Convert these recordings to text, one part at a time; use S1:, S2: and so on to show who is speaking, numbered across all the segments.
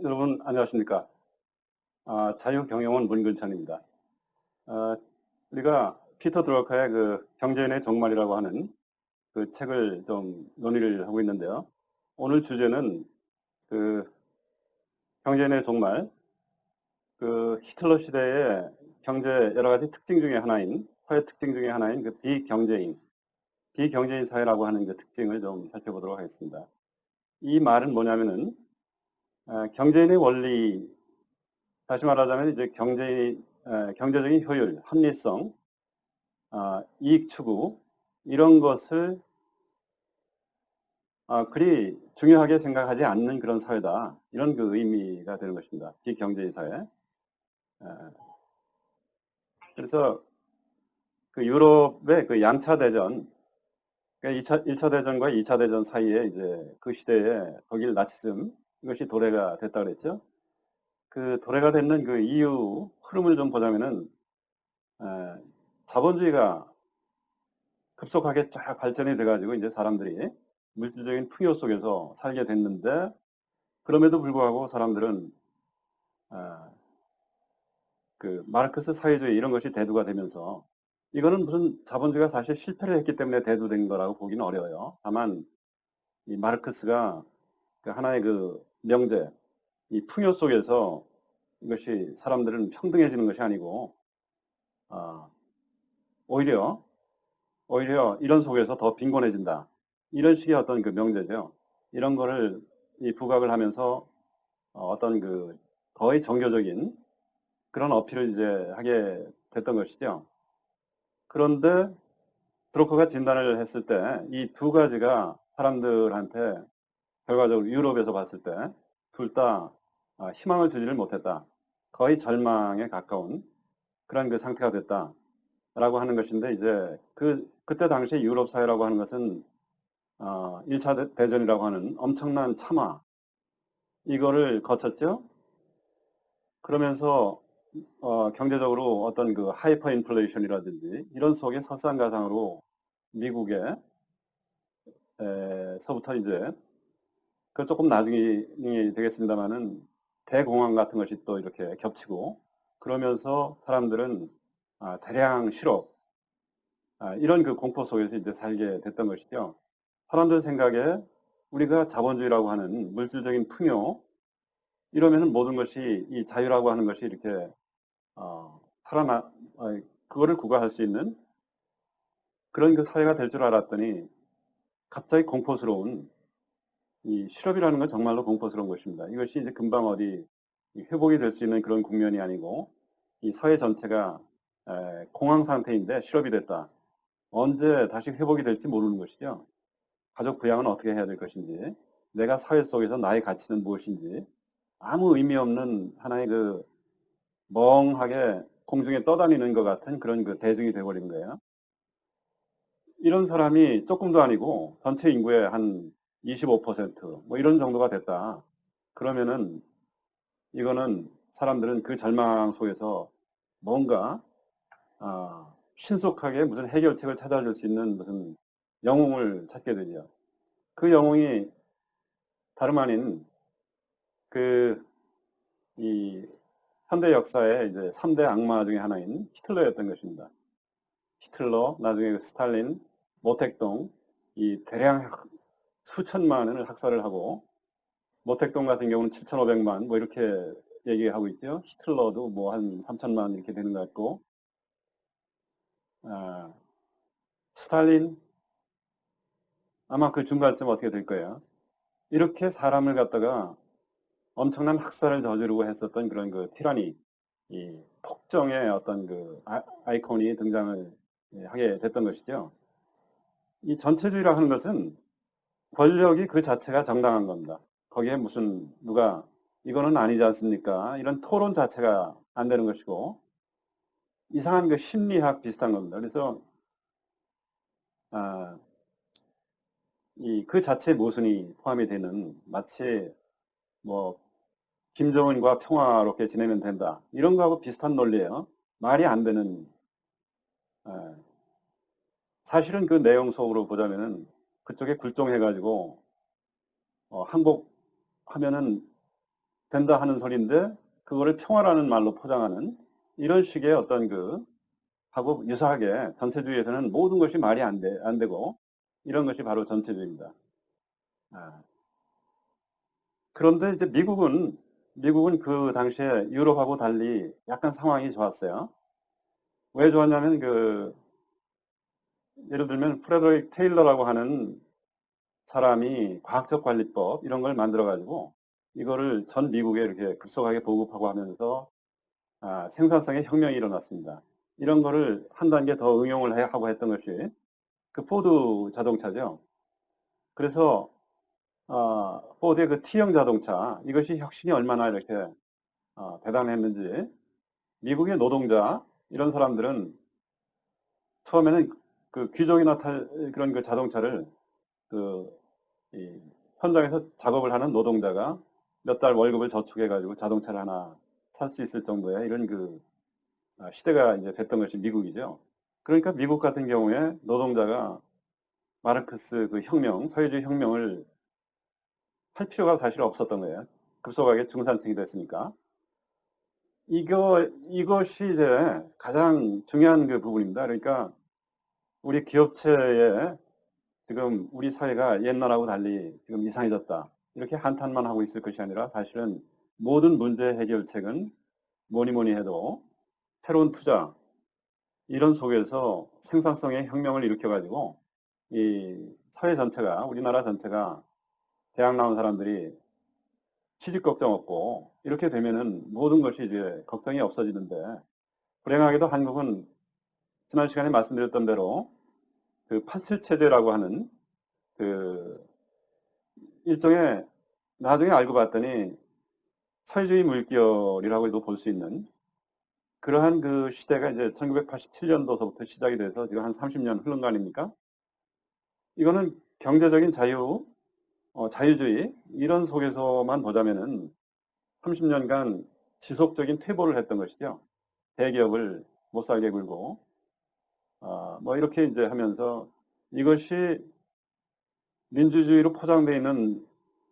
S1: 여러분 안녕하십니까? 자유경영원 문근찬입니다. 아, 우리가 피터 드러커의 그 경제인의 종말이라고 하는 그 책을 좀 논의를 하고 있는데요. 오늘 주제는 그 경제인의 종말, 그 히틀러 시대의 경제 여러 가지 특징 중에 하나인, 사회 특징 중에 하나인 그 비경제인 사회라고 하는 그 특징을 좀 살펴보도록 하겠습니다. 이 말은 뭐냐면은, 경제인의 원리, 다시 말하자면 이제 경제적인 효율, 합리성, 이익 추구 이런 것을 그리 중요하게 생각하지 않는 그런 사회다. 이런 그 의미가 되는 것입니다. 비경제인 사회. 그래서 그 유럽의 그 양차 대전, 그러니까 1차 대전과 2차 대전 사이에 이제 그 시대에 독일 나치즘 이것이 도래가 됐다 그랬죠. 그 도래가 되는 그 이유 흐름을 좀 보자면은 에, 자본주의가 급속하게 쫙 발전이 돼가지고 이제 사람들이 물질적인 풍요 속에서 살게 됐는데 그럼에도 불구하고 사람들은 아, 그 마르크스 사회주의 이런 것이 대두가 되면서 이거는 무슨 자본주의가 사실 실패를 했기 때문에 대두된 거라고 보기는 어려워요. 다만 이 마르크스가 그 하나의 그 명제, 이 풍요 속에서 이것이 사람들은 평등해지는 것이 아니고 아, 오히려 이런 속에서 더 빈곤해진다. 이런 식의 어떤 그 명제죠. 이런 거를 이 부각을 하면서 어떤 그 거의 정교적인 그런 어필을 이제 하게 됐던 것이죠. 그런데 드로커가 진단을 했을 때 이 두 가지가 사람들한테 결과적으로 유럽에서 봤을 때 둘 다 희망을 주지를 못했다. 거의 절망에 가까운 그런 그 상태가 됐다라고 하는 것인데 이제 그때 당시 유럽 사회라고 하는 것은 1차 대전이라고 하는 엄청난 참화 이거를 거쳤죠. 그러면서 경제적으로 어떤 그 하이퍼 인플레이션이라든지 이런 속에 설상가상으로 미국에 서부터 이제 그 조금 나중이 되겠습니다만은 대공황 같은 것이 또 이렇게 겹치고 그러면서 사람들은 대량 실업 이런 그 공포 속에서 이제 살게 됐던 것이죠. 사람들 생각에 우리가 자본주의라고 하는 물질적인 풍요 이러면은 모든 것이 이 자유라고 하는 것이 이렇게 살아나 그거를 구가할 수 있는 그런 그 사회가 될 줄 알았더니 갑자기 공포스러운 이 실업이라는 건 정말로 공포스러운 것입니다. 이것이 이제 금방 어디 회복이 될 수 있는 그런 국면이 아니고 이 사회 전체가 공황 상태인데 실업이 됐다. 언제 다시 회복이 될지 모르는 것이죠. 가족 부양은 어떻게 해야 될 것인지, 내가 사회 속에서 나의 가치는 무엇인지 아무 의미 없는 하나의 그 멍하게 공중에 떠다니는 것 같은 그런 그 대중이 돼버린 거예요. 이런 사람이 조금도 아니고 전체 인구의 한 25%뭐 이런 정도가 됐다. 그러면은 이거는 사람들은 그 절망 속에서 뭔가 신속하게 무슨 해결책을 찾아줄 수 있는 무슨 영웅을 찾게 되죠. 그 영웅이 다름 아닌 그 이 현대 역사의 이제 3대 악마 중에 하나인 히틀러였던 것입니다. 히틀러, 나중에 그 스탈린, 모택동, 이 대량 수천만을 학살을 하고 모택동 같은 경우는 7,500만 뭐 이렇게 얘기하고 있죠. 히틀러도 뭐 한 3천만 이렇게 되는 것 같고 아, 스탈린 아마 그 중간쯤 어떻게 될 거예요. 이렇게 사람을 갖다가 엄청난 학살을 저지르고 했었던 그런 그 티라니, 이 폭정의 어떤 그 아이콘이 등장을 하게 됐던 것이죠. 이 전체주의라 하는 것은 권력이 그 자체가 정당한 겁니다. 거기에 무슨 누가 이거는 아니지 않습니까? 이런 토론 자체가 안 되는 것이고 이상한 그 심리학 비슷한 겁니다. 그래서 아, 그 자체 모순이 포함이 되는 마치 뭐 김정은과 평화롭게 지내면 된다. 이런 거하고 비슷한 논리예요. 말이 안 되는 아, 사실은 그 내용 속으로 보자면은 그쪽에 굴종해가지고 항복하면은 된다 하는 소리인데 그거를 평화라는 말로 포장하는 이런 식의 어떤 하고 유사하게 전체주의에서는 모든 것이 말이 안 되고 이런 것이 바로 전체주의입니다. 아, 그런데 이제 미국은 그 당시에 유럽하고 달리 약간 상황이 좋았어요. 왜 좋았냐면 예를 들면 프레더릭 테일러라고 하는 사람이 과학적 관리법 이런 걸 만들어 가지고 이거를 전 미국에 이렇게 급속하게 보급하고 하면서 생산성의 혁명이 일어났습니다. 이런 거를 한 단계 더 응용을 하고 했던 것이 그 포드 자동차죠. 그래서 포드의 그 T형 자동차 이것이 혁신이 얼마나 이렇게 대단했는지 미국의 노동자 이런 사람들은 처음에는 그 귀족이나 탈 그런 그 자동차를 그 이 현장에서 작업을 하는 노동자가 몇 달 월급을 저축해 가지고 자동차를 하나 살 수 있을 정도의 이런 시대가 이제 됐던 것이 미국이죠. 그러니까 미국 같은 경우에 노동자가 마르크스 그 혁명, 사회주의 혁명을 할 필요가 사실 없었던 거예요. 급속하게 중산층이 됐으니까. 이것이 이제 가장 중요한 그 부분입니다. 그러니까 우리 기업체에 지금 우리 사회가 옛날하고 달리 지금 이상해졌다. 이렇게 한탄만 하고 있을 것이 아니라 사실은 모든 문제 해결책은 뭐니 해도 새로운 투자, 이런 속에서 생산성의 혁명을 일으켜가지고 이 사회 전체가, 우리나라 전체가 대학 나온 사람들이 취직 걱정 없고 이렇게 되면은 모든 것이 이제 걱정이 없어지는데 불행하게도 한국은 지난 시간에 말씀드렸던 대로 그 87 체제라고 하는 그 일종의 나중에 알고 봤더니 사회주의 물결이라고 해도 볼 수 있는 그러한 그 시대가 이제 1987년도서부터 시작이 돼서 지금 한 30년 흐른 거 아닙니까? 이거는 경제적인 자유주의 이런 속에서만 보자면은 30년간 지속적인 퇴보를 했던 것이죠. 대기업을 못 살게 굴고 뭐 이렇게 이제 하면서 이것이 민주주의로 포장되어 있는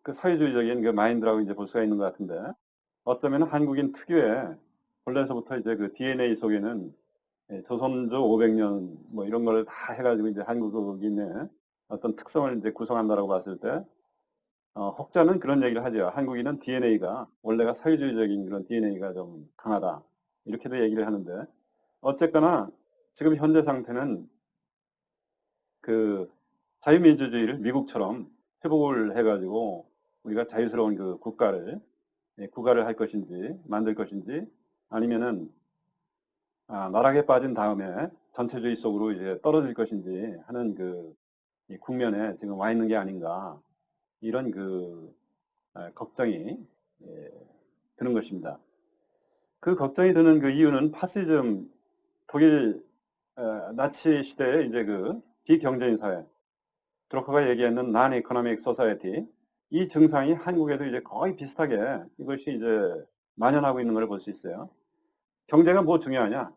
S1: 그 사회주의적인 그 마인드라고 이제 볼 수가 있는 것 같은데 어쩌면 한국인 특유의 본래서부터 이제 그 DNA 속에는 조선조 500년 뭐 이런 걸 다 해가지고 이제 한국인의 어떤 특성을 이제 구성한다라고 봤을 때 혹자는 그런 얘기를 하죠. 한국인은 DNA가 원래가 사회주의적인 그런 DNA가 좀 강하다. 이렇게도 얘기를 하는데 어쨌거나 지금 현재 상태는 그 자유민주주의를 미국처럼 회복을 해가지고 우리가 자유스러운 그 국가를 할 것인지 만들 것인지 아니면은 나락에 빠진 다음에 전체주의 속으로 이제 떨어질 것인지 하는 이 국면에 지금 와 있는 게 아닌가 이런 걱정이 예, 드는 것입니다. 그 걱정이 드는 그 이유는 파시즘 독일 나치 시대의 이제 비경제인 사회 드로커가 얘기했는 non-economic society 이 증상이 한국에도 이제 거의 비슷하게 이것이 이제 만연하고 있는 걸 볼 수 있어요. 경제가 뭐 중요하냐?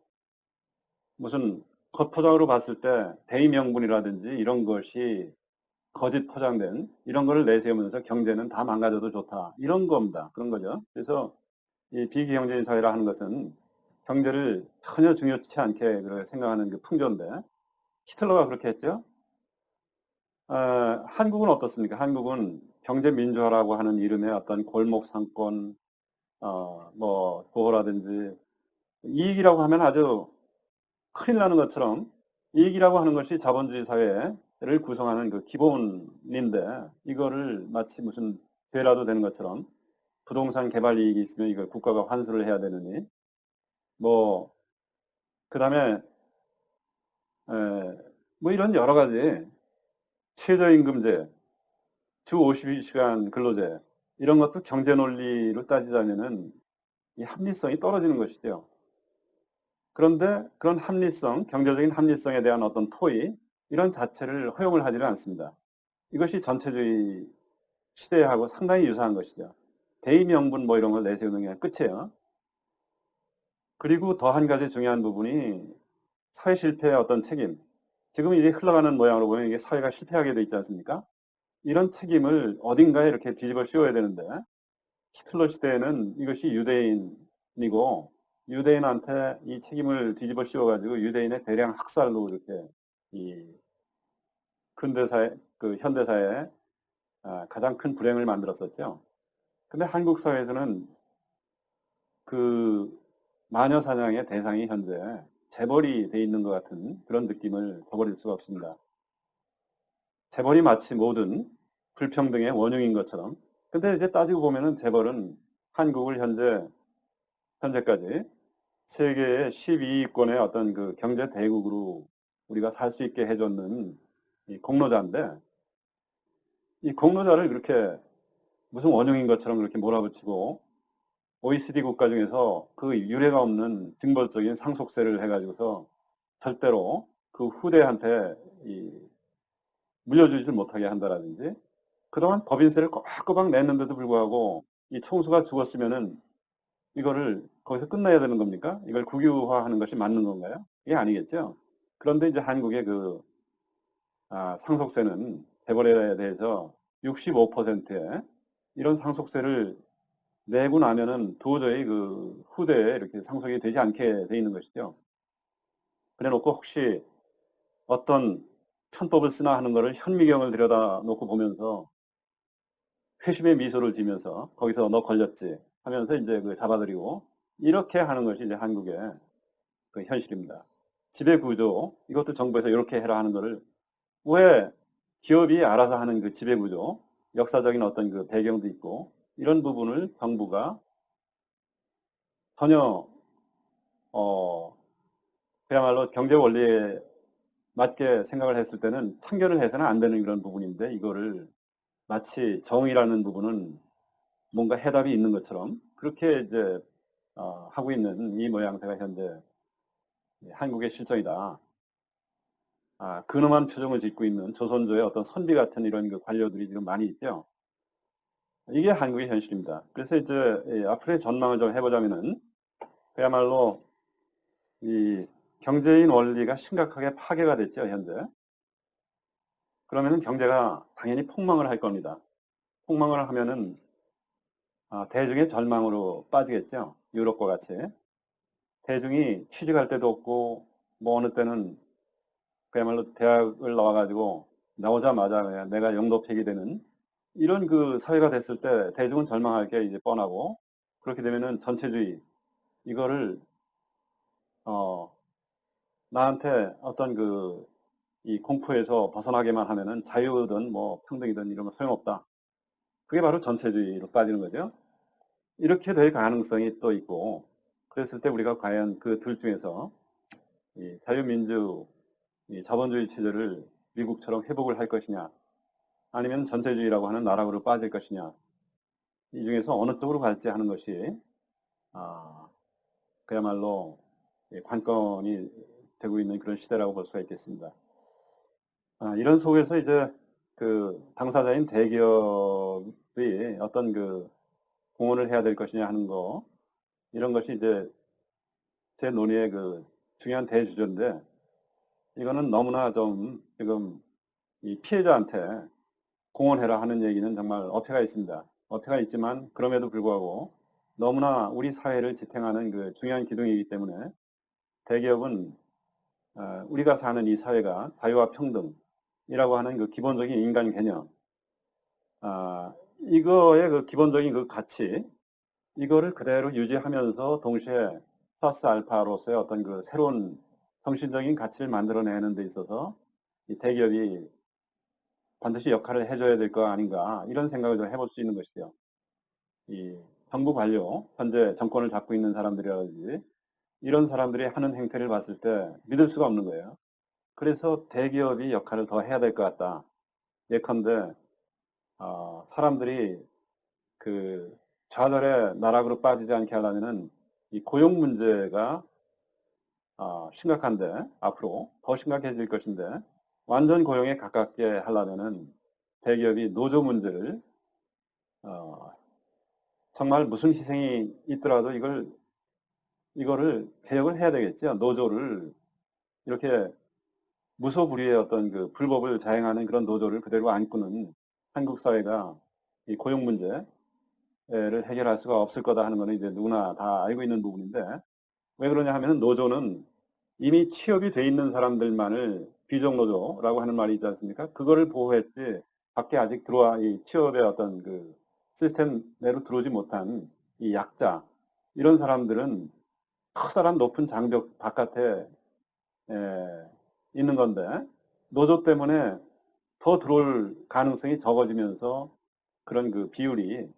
S1: 무슨 겉포장으로 봤을 때 대의명분이라든지 이런 것이 거짓 포장된 이런 거를 내세우면서 경제는 다 망가져도 좋다. 이런 겁니다. 그런 거죠. 그래서 이 비경제인 사회라 하는 것은 경제를 전혀 중요치 않게 생각하는 그 풍조인데 히틀러가 그렇게 했죠. 한국은 어떻습니까? 한국은 경제민주화라고 하는 이름의 어떤 골목 상권, 뭐 도어라든지 이익이라고 하면 아주 큰일 나는 것처럼 이익이라고 하는 것이 자본주의 사회를 구성하는 그 기본인데 이거를 마치 무슨 죄라도 되는 것처럼 부동산 개발 이익이 있으면 이걸 국가가 환수를 해야 되느니 뭐 그다음에 뭐 이런 여러 가지 최저임금제, 주 52시간 근로제 이런 것도 경제 논리로 따지자면은 이 합리성이 떨어지는 것이죠. 그런데 그런 합리성, 경제적인 합리성에 대한 어떤 토의 이런 자체를 허용을 하지는 않습니다. 이것이 전체주의 시대하고 상당히 유사한 것이죠. 대의명분 뭐 이런 걸 내세우는 게 끝이에요. 그리고 더 한 가지 중요한 부분이 사회 실패의 어떤 책임. 지금 이제 흘러가는 모양으로 보면 이게 사회가 실패하게 돼 있지 않습니까? 이런 책임을 어딘가에 이렇게 뒤집어 씌워야 되는데 히틀러 시대에는 이것이 유대인이고 유대인한테 이 책임을 뒤집어 씌워가지고 유대인의 대량 학살로 이렇게 이 근대사회, 그 현대사회에 가장 큰 불행을 만들었었죠. 근데 한국 사회에서는 그 마녀 사냥의 대상이 현재 재벌이 돼 있는 것 같은 그런 느낌을 저버릴 수가 없습니다. 재벌이 마치 모든 불평등의 원흉인 것처럼. 근데 이제 따지고 보면은 재벌은 한국을 현재까지 세계의 12위권의 어떤 그 경제 대국으로 우리가 살 수 있게 해줬는 이 공로자인데, 이 공로자를 그렇게 무슨 원흉인 것처럼 그렇게 몰아붙이고 OECD 국가 중에서 그 유례가 없는 징벌적인 상속세를 해가지고서 절대로 그 후대한테 물려주지 못하게 한다라든지, 그동안 법인세를 꼬박꼬박 냈는데도 불구하고 이 총수가 죽었으면은 이거를 거기서 끝내야 되는 겁니까? 이걸 국유화하는 것이 맞는 건가요? 이게 아니겠죠. 그런데 이제 한국의 상속세는 재벌에 대해서 65%의 이런 상속세를 내고 나면은 도저히 그 후대에 이렇게 상속이 되지 않게 돼 있는 것이죠. 그래 놓고 혹시 어떤 편법을 쓰나 하는 것을 현미경을 들여다 놓고 보면서 회심의 미소를 지면서 거기서 너 걸렸지 하면서 이제 그 잡아들이고 이렇게 하는 것이 이제 한국의 그 현실입니다. 지배 구조, 이것도 정부에서 이렇게 해라 하는 것을 왜 기업이 알아서 하는 그 지배 구조, 역사적인 어떤 그 배경도 있고 이런 부분을 정부가 전혀 그야말로 경제 원리에 맞게 생각을 했을 때는 참견을 해서는 안 되는 그런 부분인데 이거를 마치 정의라는 부분은 뭔가 해답이 있는 것처럼 그렇게 이제 하고 있는 이 모양새가 현재 한국의 실정이다. 근엄한 표정을 짓고 있는 조선조의 어떤 선비 같은 이런 그 관료들이 지금 많이 있죠. 이게 한국의 현실입니다. 그래서 이제 앞으로의 전망을 좀 해보자면은 그야말로 이 경제인 원리가 심각하게 파괴가 됐죠, 현재. 그러면은 경제가 당연히 폭망을 할 겁니다. 폭망을 하면은 대중의 절망으로 빠지겠죠. 유럽과 같이. 대중이 취직할 데도 없고 뭐 어느 때는 그야말로 대학을 나와가지고 나오자마자 그냥 내가 영도택이 되는 이런 그 사회가 됐을 때 대중은 절망할 게 이제 뻔하고 그렇게 되면은 전체주의 이거를 어 나한테 어떤 이 공포에서 벗어나게만 하면은 자유든 뭐 평등이든 이런 거 소용없다. 그게 바로 전체주의로 빠지는 거죠. 이렇게 될 가능성이 또 있고 그랬을 때 우리가 과연 그 둘 중에서 이 자유민주, 이 자본주의 체제를 미국처럼 회복을 할 것이냐 아니면 전체주의라고 하는 나락으로 빠질 것이냐 이 중에서 어느 쪽으로 갈지 하는 것이 아, 그야말로 관건이 되고 있는 그런 시대라고 볼 수가 있겠습니다. 이런 속에서 이제 그 당사자인 대기업이 어떤 그 공헌을 해야 될 것이냐 하는 거 이런 것이 이제 제 논의의 그 중요한 대주제인데 이거는 너무나 좀 지금 이 피해자한테 공헌해라 하는 얘기는 정말 어폐가 있습니다. 어폐가 있지만 그럼에도 불구하고 너무나 우리 사회를 지탱하는 그 중요한 기둥이기 때문에 대기업은 우리가 사는 이 사회가 자유와 평등이라고 하는 그 기본적인 인간 개념, 이거의 그 기본적인 그 가치, 이거를 그대로 유지하면서 동시에 플러스 알파로서의 어떤 그 새로운 정신적인 가치를 만들어내는 데 있어서 이 대기업이 반드시 역할을 해줘야 될 거 아닌가 이런 생각을 좀 해볼 수 있는 것이죠. 이 정부 관료, 현재 정권을 잡고 있는 사람들이라든지 이런 사람들이 하는 행태를 봤을 때 믿을 수가 없는 거예요. 그래서 대기업이 역할을 더 해야 될 것 같다. 예컨대 사람들이 그 좌절의 나락으로 빠지지 않게 하려면은 이 고용 문제가 심각한데 앞으로 더 심각해질 것인데 완전 고용에 가깝게 하려면은 대기업이 노조 문제를 어, 정말 무슨 희생이 있더라도 이거를 개혁을 해야 되겠죠. 노조를 이렇게 무소불위의 어떤 그 불법을 자행하는 그런 노조를 그대로 안고는 한국 사회가 이 고용 문제 문제를 해결할 수가 없을 거다 하는 거는 이제 누구나 다 알고 있는 부분인데, 왜 그러냐 하면은 노조는 이미 취업이 돼 있는 사람들만을 비정노조라고 하는 말이 있지 않습니까? 그거를 보호했지 밖에 아직 들어와 이 취업의 어떤 그 시스템 내로 들어오지 못한 이 약자, 이런 사람들은 커다란 높은 장벽 바깥에 있는 건데, 노조 때문에 더 들어올 가능성이 적어지면서 그런 그 비율이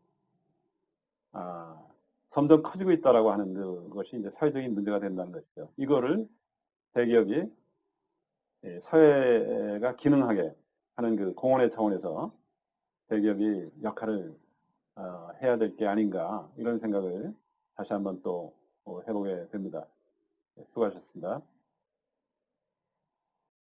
S1: 점점 커지고 있다라고 하는 그것이 이제 사회적인 문제가 된다는 것이죠. 이거를 대기업이 사회가 기능하게 하는 그 공헌의 차원에서 대기업이 역할을 해야 될 게 아닌가, 이런 생각을 다시 한번 또 해보게 됩니다. 수고하셨습니다.